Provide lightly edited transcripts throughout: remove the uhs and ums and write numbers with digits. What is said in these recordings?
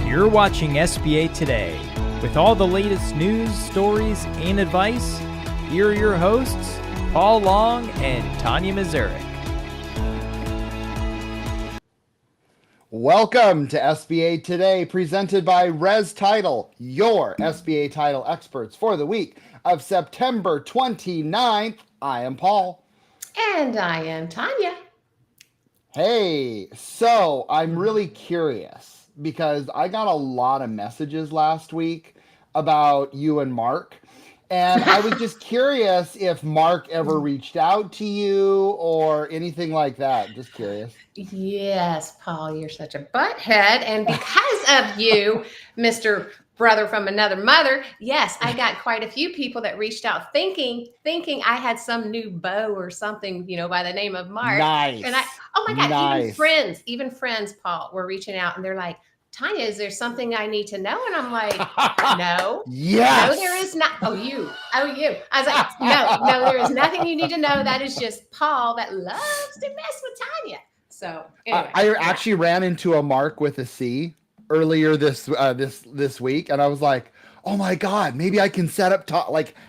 You're watching SBA Today. With all the latest news, stories, and advice, here are your hosts, Paul Long and Tanya Mazurek. Welcome to SBA Today, presented by Res Title, your SBA title experts for the week of September 29th. I am Paul. And I am Tanya. Hey, so I'm really curious because I got a lot of messages last week about you and Mark. And I was just curious if Mark ever reached out to you or anything like that. Just curious. Yes, Paul, you're such a butthead. And because of you, Mr. Brother from another mother, yes, I got quite a few people that reached out thinking I had some new beau or something, by the name of Mark. Nice. And oh my God, nice. even friends, Paul, were reaching out and they're like, Tanya, is there something I need to know? And I'm like, no. Yes. No, there is not. Oh, you. I was like, no, there is nothing you need to know. That is just Paul that loves to mess with Tanya. So anyway, I actually ran into a Mark with a C earlier this week, and I was like, oh my God, maybe I can set up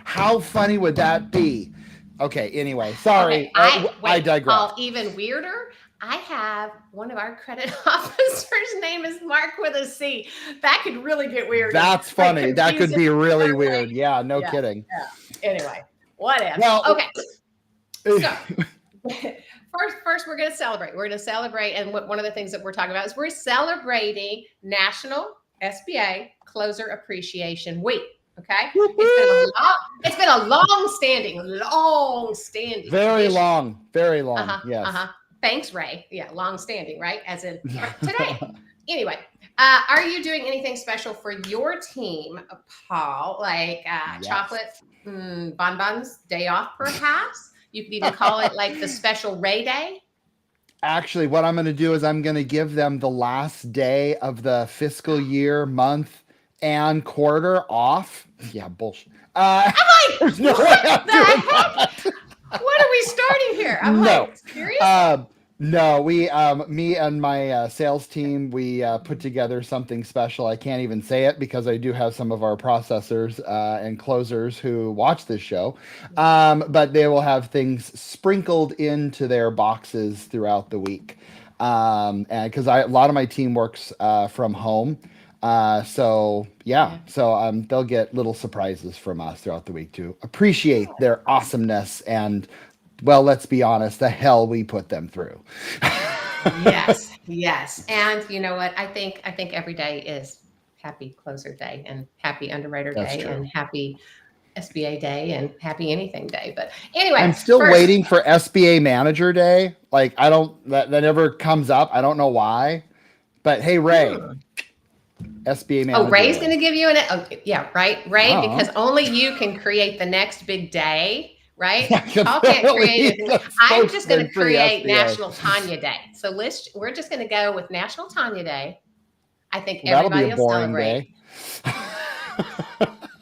how funny would that be? Okay, anyway, sorry. Okay, I digress. Paul, even weirder. I have one of our credit officers' name is Mark with a C. That could really get weird. That's funny. That could be really weird. Yeah, no kidding. Yeah. Anyway, whatever. Well, okay. So first, we're going to celebrate. We're going to celebrate, and one of the things that we're talking about is we're celebrating National SBA Closer Appreciation Week. Okay, it's been a long-standing. Very long. Yes. Thanks, Ray. Yeah, long-standing, right? As in today. Anyway, are you doing anything special for your team, Paul? Like Yes. chocolate bonbons day off, perhaps? You could even call it like the special Ray Day. Actually, what I'm going to do is I'm going to give them the last day of the fiscal year, month, and quarter off. Yeah, bullshit. I'm like, there's no way what I'm the doing heck? that. What are we starting here? I'm like, serious? No, we, me and my sales team, we put together something special. I can't even say it because I do have some of our processors and closers who watch this show. But they will have things sprinkled into their boxes throughout the week. And because a lot of my team works from home. So they'll get little surprises from us throughout the week to appreciate their awesomeness and, well, let's be honest, the hell we put them through. Yes. And you know what? I think every day is happy closer day and happy underwriter day and happy SBA day and happy anything day. But anyway, I'm still waiting for SBA manager day. Like that never comes up. I don't know why, but hey, Ray. SBA manager. Oh, Ray's going to give you right, Ray, because only you can create the next big day, right? Paul can't create it. I'm just going to create National Tanya Day. So we're just going to go with National Tanya Day. I think everybody will celebrate.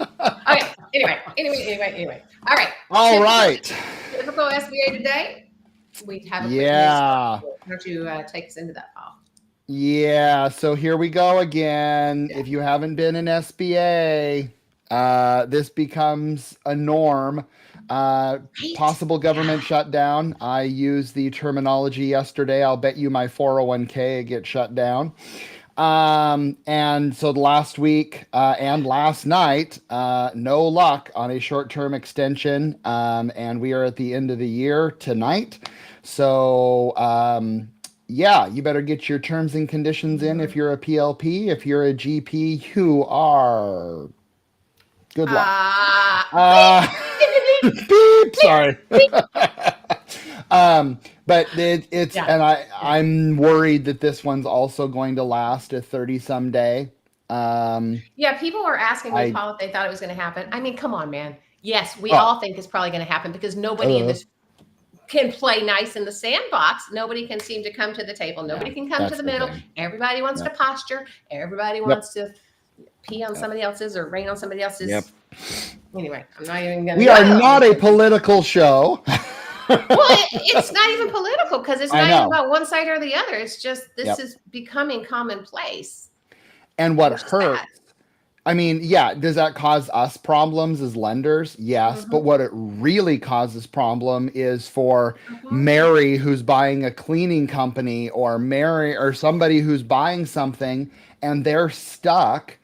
Okay. Anyway. All right. Typical SBA today. We have a quick news. Why don't you take us into that, Paul? Yeah, so here we go again. If you haven't been in SBA, this becomes a norm. Possible government shutdown. I used the terminology yesterday. I'll bet you my 401k gets shut down. And so last week and last night, no luck on a short-term extension. And we are at the end of the year tonight. So, you better get your terms and conditions in if you're a PLP. If you're a GP, you are good luck. Beep, sorry. But it's and I'm worried that this one's also going to last a 30-some day. People were asking me, Paul, if they thought it was going to happen. I mean, come on, man. Yes, we all think it's probably going to happen because nobody in this can play nice in the sandbox. Nobody can seem to come to the table. Nobody can come to the middle. Everybody wants to posture. Everybody wants to pee on somebody else's or rain on somebody else's. Anyway, I'm not even going to. We are not a political show. Well, it's not even political because it's not even about one side or the other. It's just this is becoming commonplace. And what Which is hurts, bad. I mean, yeah, does that cause us problems as lenders? Yes. But what it really causes problem is for Mary, who's buying a cleaning company, or Mary or somebody who's buying something and they're stuck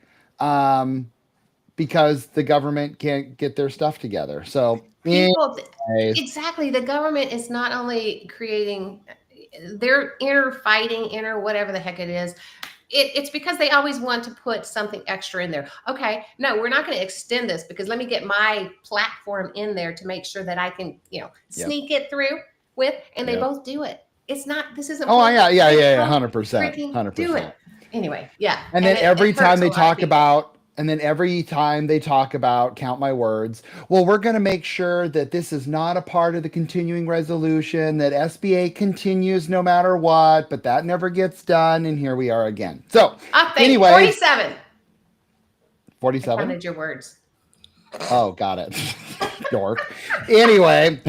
because the government can't get their stuff together. So, People, anyways, exactly. The government is not only creating their inner fighting, inner whatever the heck it is. It's because they always want to put something extra in there. Okay, no, we're not going to extend this because let me get my platform in there to make sure that I can, sneak it through with, and they both do it. It's not, this isn't. Oh, yeah, political. They 100%, freaking 100%. do it. Anyway, yeah. And then every time they talk about, count my words, well, we're going to make sure that this is not a part of the continuing resolution, that SBA continues no matter what, but that never gets done. And here we are again. So, anyway. 47. 47? I counted your words. Oh, got it. Dork. Anyway.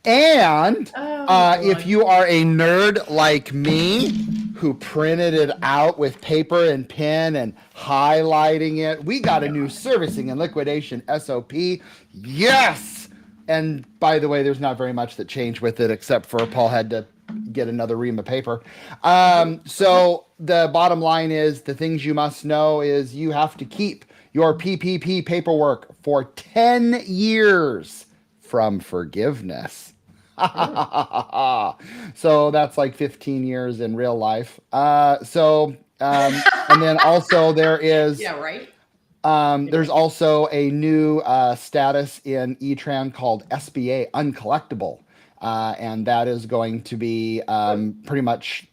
And if you are a nerd like me who printed it out with paper and pen and highlighting it, we got a new servicing and liquidation SOP. Yes. And by the way, there's not very much that changed with it except for Paul had to get another ream of paper. So the bottom line is the things you must know is you have to keep your PPP paperwork for 10 years from forgiveness. So that's like 15 years in real life. And then also there is there's also a new status in E-Tran called SBA uncollectible. And that is going to be pretty much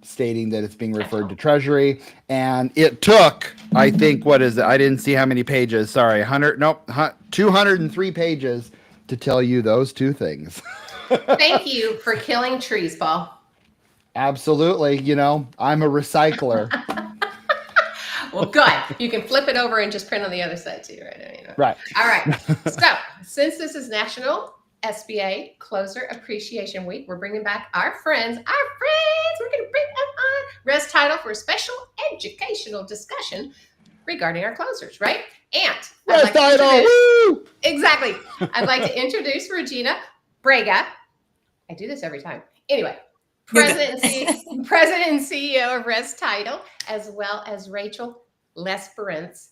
stating that it's being referred to Treasury. And it took, I think, what is it? I didn't see how many pages. Sorry, 203 pages to tell you those two things. Thank you for killing trees, Paul. Absolutely. I'm a recycler. Well, good. You can flip it over and just print on the other side too, right? Right. All right. So since this is National SBA Closer Appreciation Week, we're bringing back our friends. We're going to bring them on Res Title for a special educational discussion regarding our closers, right? And Res Title. Woo! Exactly. I'd like to introduce Regina Brega. I do this every time. Anyway, President and CEO of Res Title, as well as Rachel L'Esperance,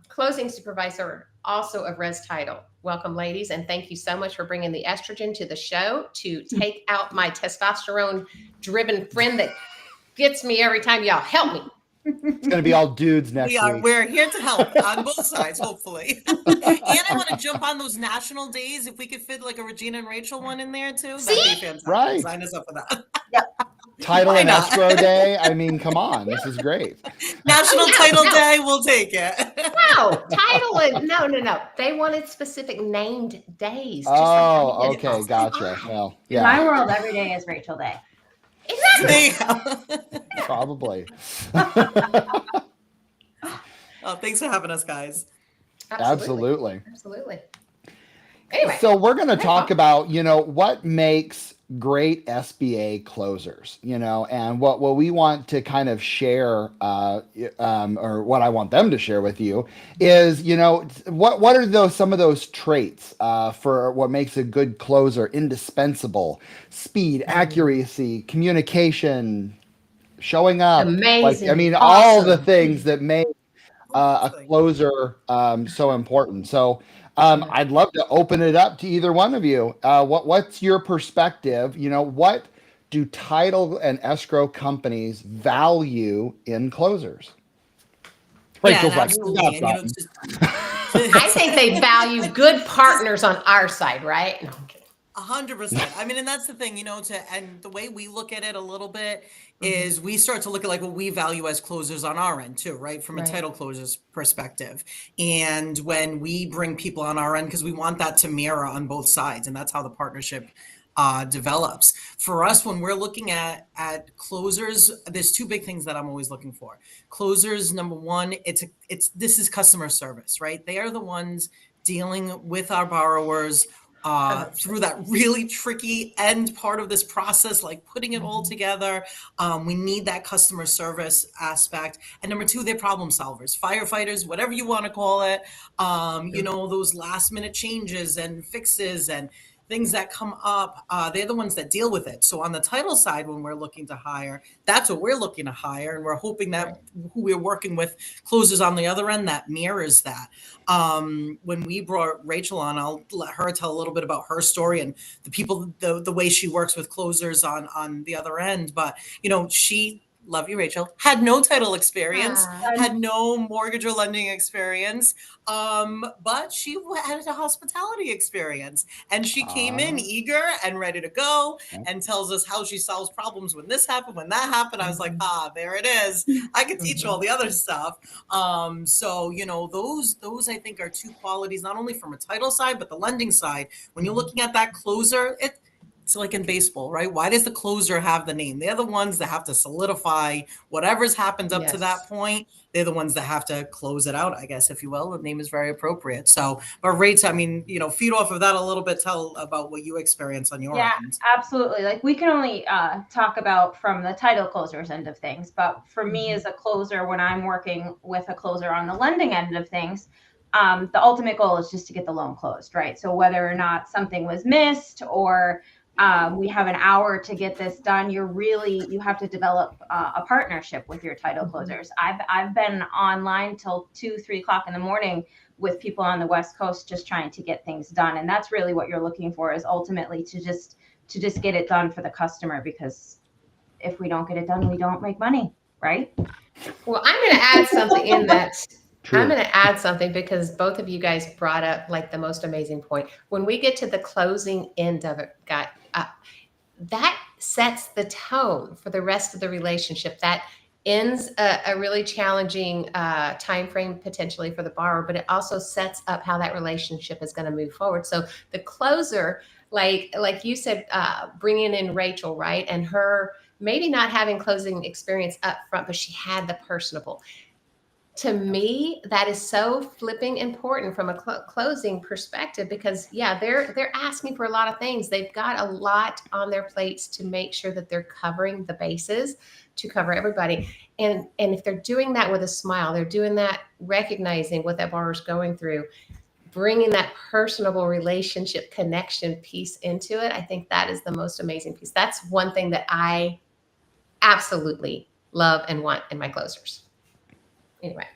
closing supervisor also of Res Title. Welcome, ladies, and thank you so much for bringing the estrogen to the show to take out my testosterone-driven friend that gets me every time. Y'all help me. It's going to be all dudes next week. We're here to help on both sides, hopefully. And I want to jump on those national days. If we could fit like a Regina and Rachel one in there too, that'd be fantastic. Right. Sign us up for that. Title and escrow day. I mean, come on. This is great. National Title Day. We'll take it. No, title and no. They wanted specific named days. Oh, okay. Gotcha. Well, yeah. In my world, every day is Rachel Day. Exactly. Probably. Oh, thanks for having us, guys. Absolutely. Anyway, so we're going to talk about, what makes great SBA closers, and what we want to kind of share, or what I want them to share with you is, what are some of those traits for what makes a good closer indispensable? Speed, accuracy, communication, showing up. Amazing. All the things that make a closer so important. So I'd love to open it up to either one of you. What's your perspective? What do title and escrow companies value in closers? Rachel's like, I think they value good partners on our side, right? No, I'm kidding. 100%. I mean, and that's the thing, and the way we look at it a little bit is we start to look at like what we value as closers on our end too, right? From a title closer's perspective. And when we bring people on our end, because we want that to mirror on both sides, and that's how the partnership develops. For us, when we're looking at closers, there's two big things that I'm always looking for. Closers, number one, this is customer service, right? They are the ones dealing with our borrowers through that really tricky end part of this process, like putting it all together. We need that customer service aspect. And number two, they're problem solvers, firefighters, whatever you want to call it. You know, those last minute changes and fixes and things that come up, they're the ones that deal with it. So on the title side, when we're looking to hire, that's what we're looking to hire. And we're hoping that who we're working with closes on the other end that mirrors that. When we brought Rachel on, I'll let her tell a little bit about her story and the people, the way she works with closers on the other end. But, you know, she, love you, Rachel, had no title experience, had no mortgage or lending experience, but she had a hospitality experience. And she came in eager and ready to go and tells us how she solves problems when this happened, when that happened. I was like, there it is. I could teach you all the other stuff. So, you know, those I think are two qualities, not only from a title side, but the lending side. When you're looking at that closer, it's like in baseball, right? Why does the closer have the name? They're the ones that have to solidify whatever's happened up to that point. They're the ones that have to close it out, I guess, if you will. The name is very appropriate. So, but Rach, I mean, you know, feed off of that a little bit. Tell about what you experience on your end. Absolutely. Like we can only talk about from the title closers end of things. But for me as a closer, when I'm working with a closer on the lending end of things, the ultimate goal is just to get the loan closed, right? So whether or not something was missed or we have an hour to get this done, you have to develop a partnership with your title closers. I've been online till 2-3 o'clock in the morning with people on the West Coast just trying to get things done. And that's really what you're looking for, is ultimately to just get it done for the customer, because if we don't get it done, we don't make money, right? Well, I'm going to add something in that. True. I'm going to add something because both of you guys brought up like the most amazing point. When we get to the closing end of it, that sets the tone for the rest of the relationship. That ends a really challenging time frame potentially for the borrower, but it also sets up how that relationship is going to move forward. So the closer, like you said, bringing in Rachel, right, and her maybe not having closing experience up front, but she had the personable. To me, that is so flipping important from a closing perspective, because they're asking for a lot of things. They've got a lot on their plates to make sure that they're covering the bases to cover everybody. And if they're doing that with a smile, they're doing that recognizing what that borrower's going through, bringing that personable relationship connection piece into it. I think that is the most amazing piece. That's one thing that I absolutely love and want in my closers. Anyway.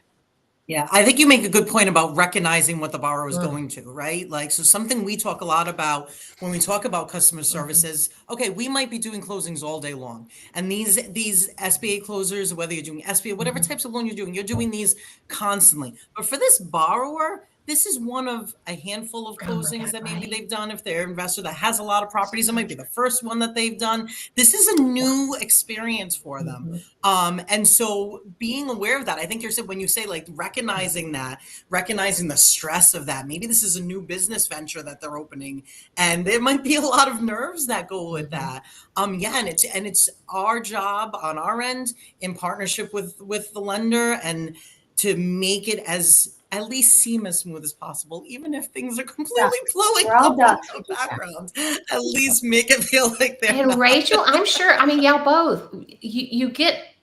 Yeah, I think you make a good point about recognizing what the borrower is going to, right? Like, so something we talk a lot about when we talk about customer services, okay, we might be doing closings all day long. And these SBA closers, whether you're doing SBA, whatever types of loan you're doing these constantly. But for this borrower, this is one of a handful of closings that maybe they've done. If they're an investor that has a lot of properties, it might be the first one that they've done. This is a new experience for them. And so being aware of that, I think when you say like recognizing the stress of that, maybe this is a new business venture that they're opening, and there might be a lot of nerves that go with that. And it's our job on our end in partnership with the lender and to make it at least seem as smooth as possible, even if things are completely blowing up in the background. At least make it feel like they're And Rachel, I'm sure, I mean, y'all both, you get,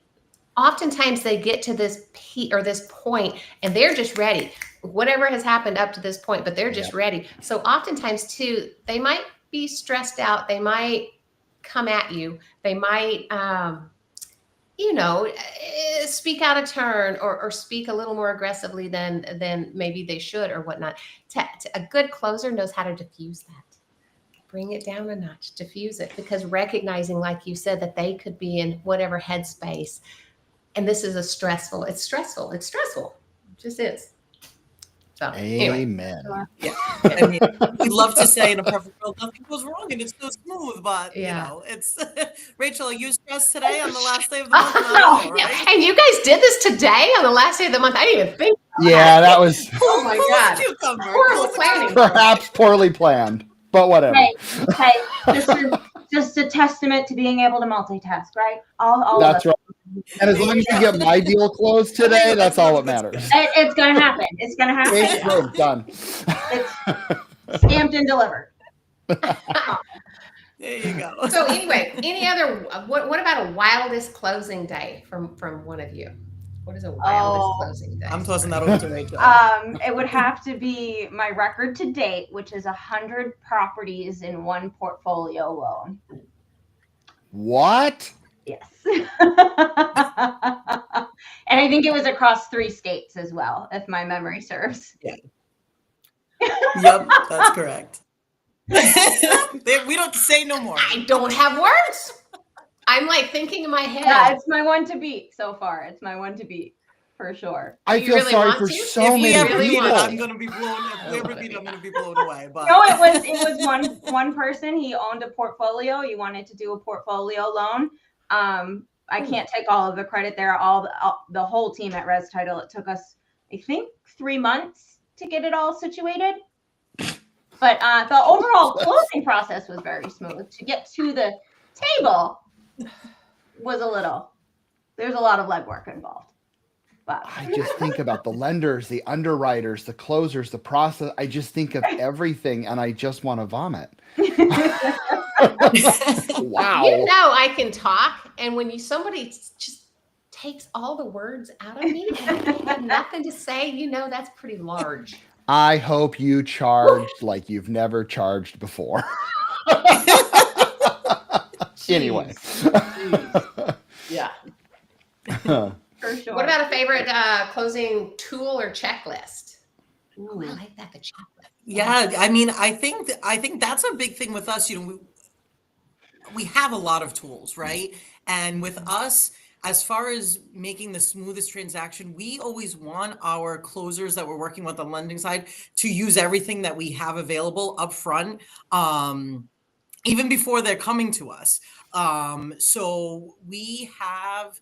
oftentimes they get to this this point and they're just ready. Whatever has happened up to this point, but they're just ready. So oftentimes too, they might be stressed out. They might come at you. They might, speak out of turn or speak a little more aggressively than maybe they should or whatnot. A good closer knows how to diffuse that. Bring it down a notch, diffuse it, because recognizing, like you said, that they could be in whatever headspace. And this is stressful. It just is. So, amen. Anyway. Yeah. I mean, we'd love to say in a perfect world, nothing goes wrong and it's so smooth, but it's Rachel, are you stressed today on the last day of the month? Right? And you guys did this today on the last day of the month. I didn't even think. That was. Oh my God. Horrible planning. Perhaps poorly planned, but whatever. Hey, just a testament to being able to multitask, right? All that's right. And as long as you get my deal closed today, that's all that matters. It's going to happen. It's going to happen. Done. It's stamped and delivered. There you go. So anyway, any other, what about a wildest closing day from one of you? What is a wildest closing day? I'm tossing that over to Rachel. It would have to be my record to date, which is 100 properties in one portfolio loan. What? Yes. And I think it was across 3 states as well, if my memory serves. Yeah. Yep, that's correct. We don't say no more. I don't have words. I'm like thinking in my head. Yeah, it's my one to beat so far. It's my one to beat for sure. I feel really sorry want for to? so If many we ever people. meet, I'm gonna be blown. If we ever meet, I'm gonna be blown away. But No, it was one person. He owned a portfolio. He wanted to do a portfolio loan. I can't take all of the credit there. The whole team at Res Title. It took us, I think, 3 months to get it all situated. But the overall closing process was very smooth. To get to the table was there's a lot of legwork involved. But I just think about the lenders, the underwriters, the closers, the process. I just think of everything, and I just want to vomit. Wow. You know I can talk, and when somebody just takes all the words out of me and I have nothing to say, that's pretty large. I hope you charged like you've never charged before. Anyway. Jeez. Yeah. for sure. What about a favorite closing tool or checklist? Ooh, I like that, the checklist. yeah, I mean, I think that's a big thing with us. We have a lot of tools, right? And with us, as far as making the smoothest transaction, we always want our closers that we're working with on the lending side to use everything that we have available up front, even before they're coming to us. So we have,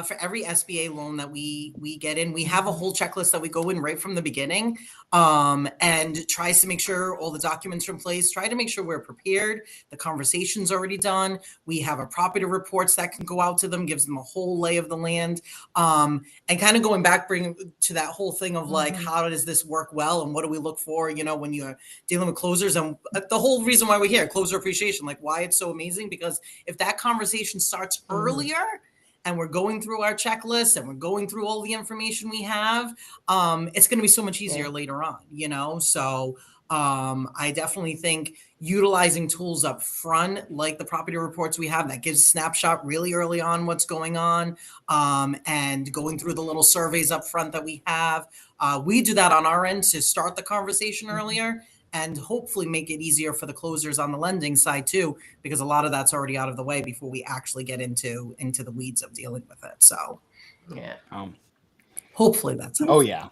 for every SBA loan that we get in, we have a whole checklist that we go in right from the beginning, and tries to make sure all the documents are in place, try to make sure we're prepared, the conversation's already done. We have a property reports that can go out to them, gives them a whole lay of the land, and kind of going back, bringing to that whole thing of like, how does this work well, and what do we look for, when you're dealing with closers, and the whole reason why we're here, closer appreciation, like why it's so amazing, because if that conversation starts earlier, and we're going through our checklist and we're going through all the information we have, it's going to be so much easier later on, So I definitely think utilizing tools up front, like the property reports we have, that gives a snapshot really early on what's going on, and going through the little surveys up front that we have. We do that on our end to start the conversation earlier, and hopefully make it easier for the closers on the lending side too, because a lot of that's already out of the way before we actually get into the weeds of dealing with it. So yeah, hopefully that's helpful. Oh yeah.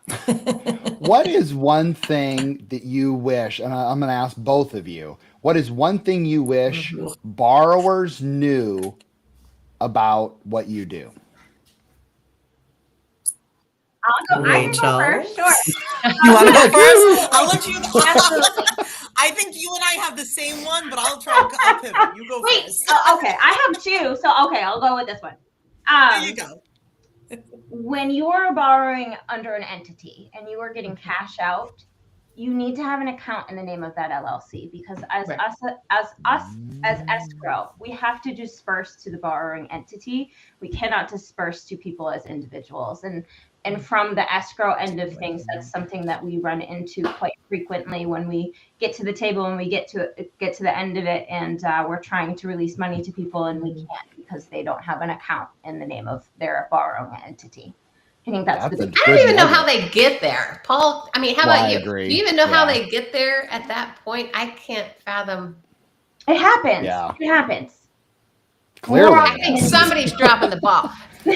What is one thing that you wish, and I'm going to ask both of you, what is one thing you wish borrowers knew about what you do? I can go first. Sure. You want to go first? I'll let you. I think you and I have the same one, but I'll try and pivot. You go first. Okay, I have 2. So, okay, I'll go with this one. There you go. When you are borrowing under an entity and you are getting cash out, you need to have an account in the name of that LLC, because as escrow, we have to disperse to the borrowing entity. We cannot disperse to people as individuals. And from the escrow end of things, that's something that we run into quite frequently when we get to the table and we get to the end of it, and we're trying to release money to people and we can't because they don't have an account in the name of their borrowing entity. I think that's the big. I don't even know how they get there, Paul. I mean, how about you? Agree. Do you even know how they get there at that point? I can't fathom. It happens. Yeah. It happens. Clearly, I think somebody's dropping the ball.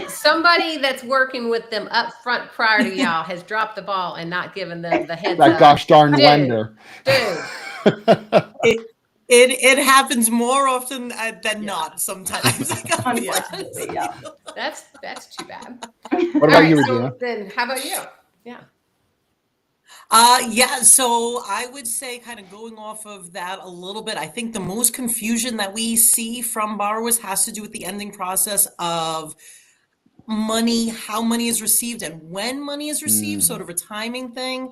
Somebody that's working with them up front prior to y'all has dropped the ball and not given them the heads up. That gosh darn lender. Dude. It happens more often than not sometimes. Unfortunately, yeah. That's too bad. What about you, Regina? Then how about you? Yeah. Yeah, so I would say, kind of going off of that a little bit, I think the most confusion that we see from borrowers has to do with the ending process of money, how money is received and when money is received, sort of a timing thing.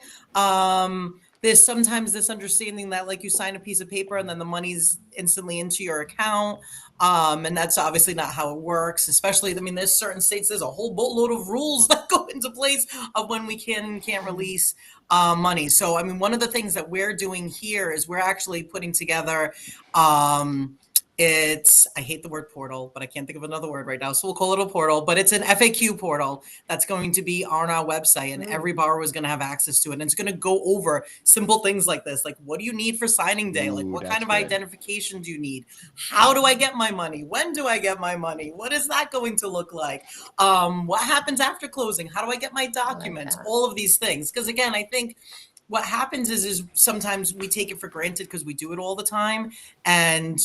there's sometimes this understanding that like you sign a piece of paper and then the money's instantly into your account. And that's obviously not how it works, especially, I mean, there's certain states, there's a whole boatload of rules that go into place of when we can and can't release money. So, I mean, one of the things that we're doing here is we're actually putting together, I hate the word portal, but I can't think of another word right now. So we'll call it a portal, but it's an FAQ portal that's going to be on our website, and every borrower is going to have access to it. And it's going to go over simple things like this. Like, what do you need for signing day? Like, what kind of identification do you need? How do I get my money? When do I get my money? What is that going to look like? What happens after closing? How do I get my documents? All of these things. Because again, I think what happens is sometimes we take it for granted because we do it all the time. And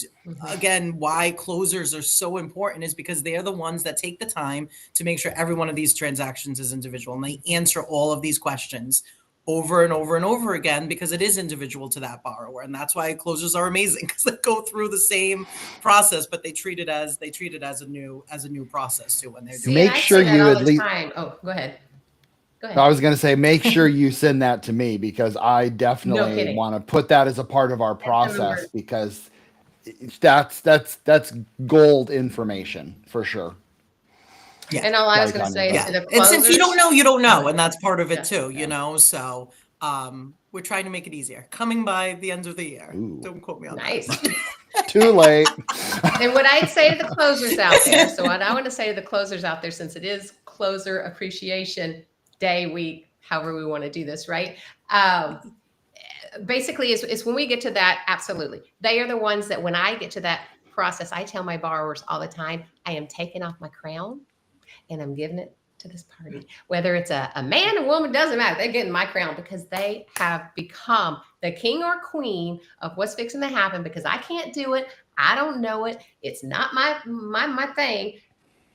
again, why closers are so important is because they're the ones that take the time to make sure every one of these transactions is individual. And they answer all of these questions over and over and over again because it is individual to that borrower. And that's why closers are amazing, because they go through the same process, but they treat it as a new process too when they're doing Make sure you at least. Oh, go ahead. I was going to say, make sure you send that to me, because I definitely want to put that as a part of our process, because that's gold information for sure. Yeah. And all I was going to say is to the closers, and since you don't know, you don't know. And that's part of it too, you know? So we're trying to make it easier. Coming by the end of the year. Ooh. Don't quote me on that. Too late. And what I'd say to the closers out there, so what I want to say to the closers out there, since it is Closer Appreciation Day, week, however we want to do this, right? Basically, is when we get to that, absolutely. They are the ones that when I get to that process, I tell my borrowers all the time, I am taking off my crown and I'm giving it to this party. Whether it's a man or woman, doesn't matter. They're getting my crown because they have become the king or queen of what's fixing to happen, because I can't do it. I don't know it. It's not my thing.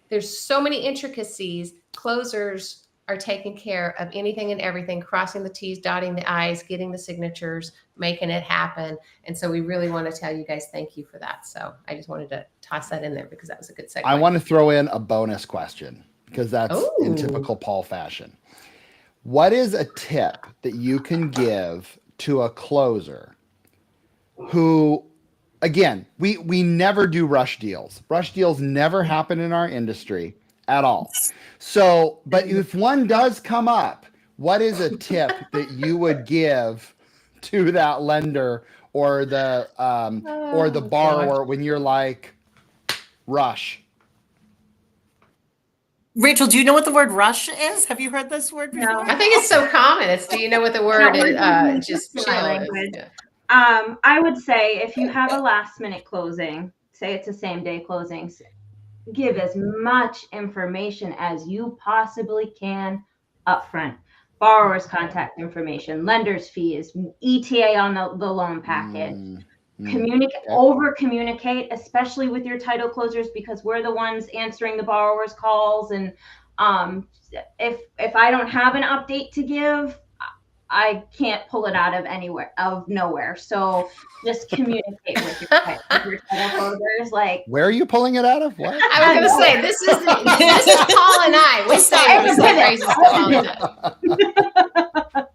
There's so many intricacies. Closers are taking care of anything and everything, crossing the T's, dotting the I's, getting the signatures, making it happen. And so we really want to tell you guys thank you for that. So I just wanted to toss that in there because that was a good segue. I want to throw in a bonus question, because that's in typical Paul fashion. What is a tip that you can give to a closer who, again, we never do rush deals. Rush deals never happen in our industry at all. So, but if one does come up, what is a tip that you would give to that lender or the borrower when you're like, rush? Rachel, do you know what the word rush is? Have you heard this word before? No. I think it's so common. It's, do you know what the word is? Just chill. Yeah. I would say if you have a last minute closing, say it's a same day closing, give as much information as you possibly can upfront. Borrower's contact information, lender's fees, ETA on the loan package. Over communicate, especially with your title closers, because we're the ones answering the borrower's calls. And if I don't have an update to give, I can't pull it out of nowhere. So just communicate with your title closers. Like, where are you pulling it out of? What? I was going to say, this is Paul and I. We say crazy stuff all the time.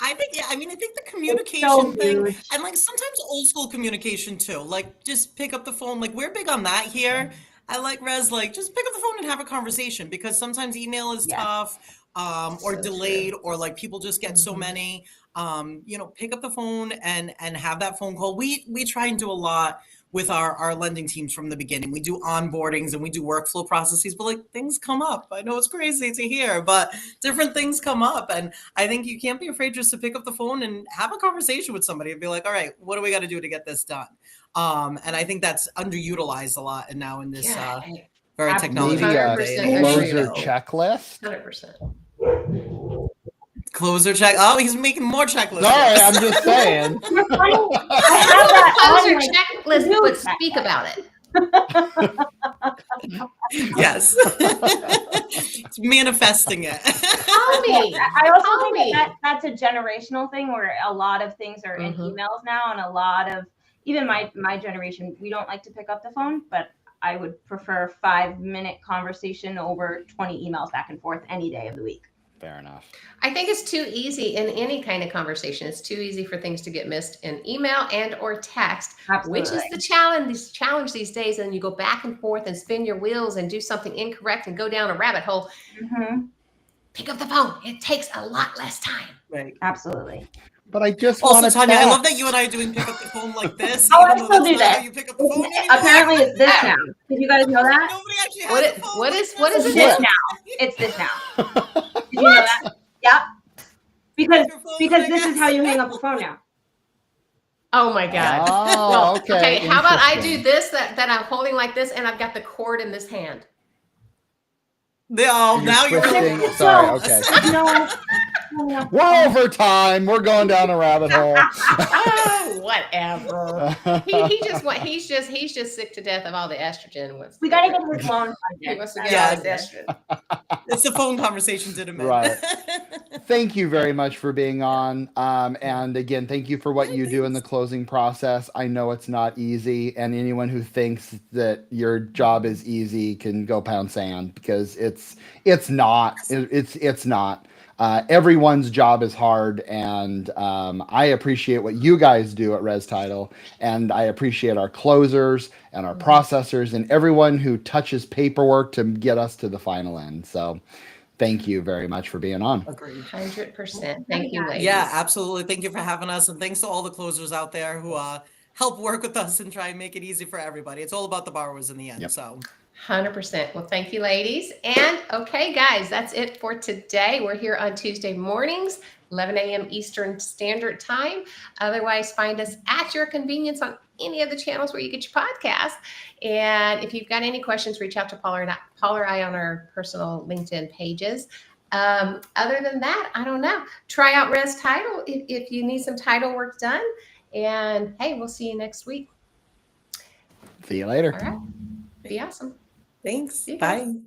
I think the communication thing, and like sometimes old school communication too, like just pick up the phone. Like we're big on that here. I like Rez, like just pick up the phone and have a conversation, because sometimes email is tough. Or so delayed, or like people just get so many, pick up the phone and have that phone call. We try and do a lot with our lending teams from the beginning. We do onboardings and we do workflow processes, but like things come up. I know it's crazy to hear, but different things come up. And I think you can't be afraid just to pick up the phone and have a conversation with somebody and be like, all right, what do we got to do to get this done? And I think that's underutilized a lot. And now in this very technology. Maybe a closer checklist. 100%. Closer check. Oh, he's making more checklists. Sorry, I'm just saying. I have that closer checklist, but speak about it. Yes. It's manifesting it. I also think that's a generational thing where a lot of things are in emails now, and a lot of, even my generation, we don't like to pick up the phone, but I would prefer 5-minute conversation over 20 emails back and forth any day of the week. Fair enough. I think it's too easy in any kind of conversation. It's too easy for things to get missed in email and or text, Absolutely. which is the challenge these days. And you go back and forth and spin your wheels and do something incorrect and go down a rabbit hole. Mm-hmm. Pick up the phone. It takes a lot less time. Right. Absolutely. But I just also, want to Tanya, text. I love that you and I are doing pick up the phone like this. Oh, even I though still that's do not that. how you pick up the phone anymore. Apparently, it's this now. Did you guys know that? Nobody actually has a phone. What is It's it? this now. It's this now. Did you know that? Yeah. Because this is how you hang up the phone now. Oh my God. Oh, Well, okay. How about I do Interesting. this that I'm holding like this and I've got the cord in this hand? Oh, now you're twisting. really Sorry. Okay. No. We're over time. We're going down a rabbit hole. Oh, whatever. He's just sick to death of all the estrogen. We gotta get his loan He budget. wants to get Yeah. all this estrogen. It's the phone conversation didn't matter. Right. Thank you very much for being on. And again, thank you for what you do in the closing process. I know it's not easy, and anyone who thinks that your job is easy can go pound sand, because it's not. It's not. Everyone's job is hard, and I appreciate what you guys do at Res Title, and I appreciate our closers and our processors and everyone who touches paperwork to get us to the final end. So thank you very much for being on. Agreed. 100%. Thank you, ladies. Yeah, absolutely. Thank you for having us, and thanks to all the closers out there who help work with us and try and make it easy for everybody. It's all about the borrowers in the end. Yep. So 100%. Well, thank you, ladies. And okay, guys, that's it for today. We're here on Tuesday mornings, 11 a.m. Eastern Standard Time. Otherwise, find us at your convenience on any of the channels where you get your podcast. And if you've got any questions, reach out to Paul or I on our personal LinkedIn pages. Other than that, I don't know. Try out Res Title if you need some title work done. And hey, we'll see you next week. See you later. All right. Be awesome. thanks. See you guys. Bye.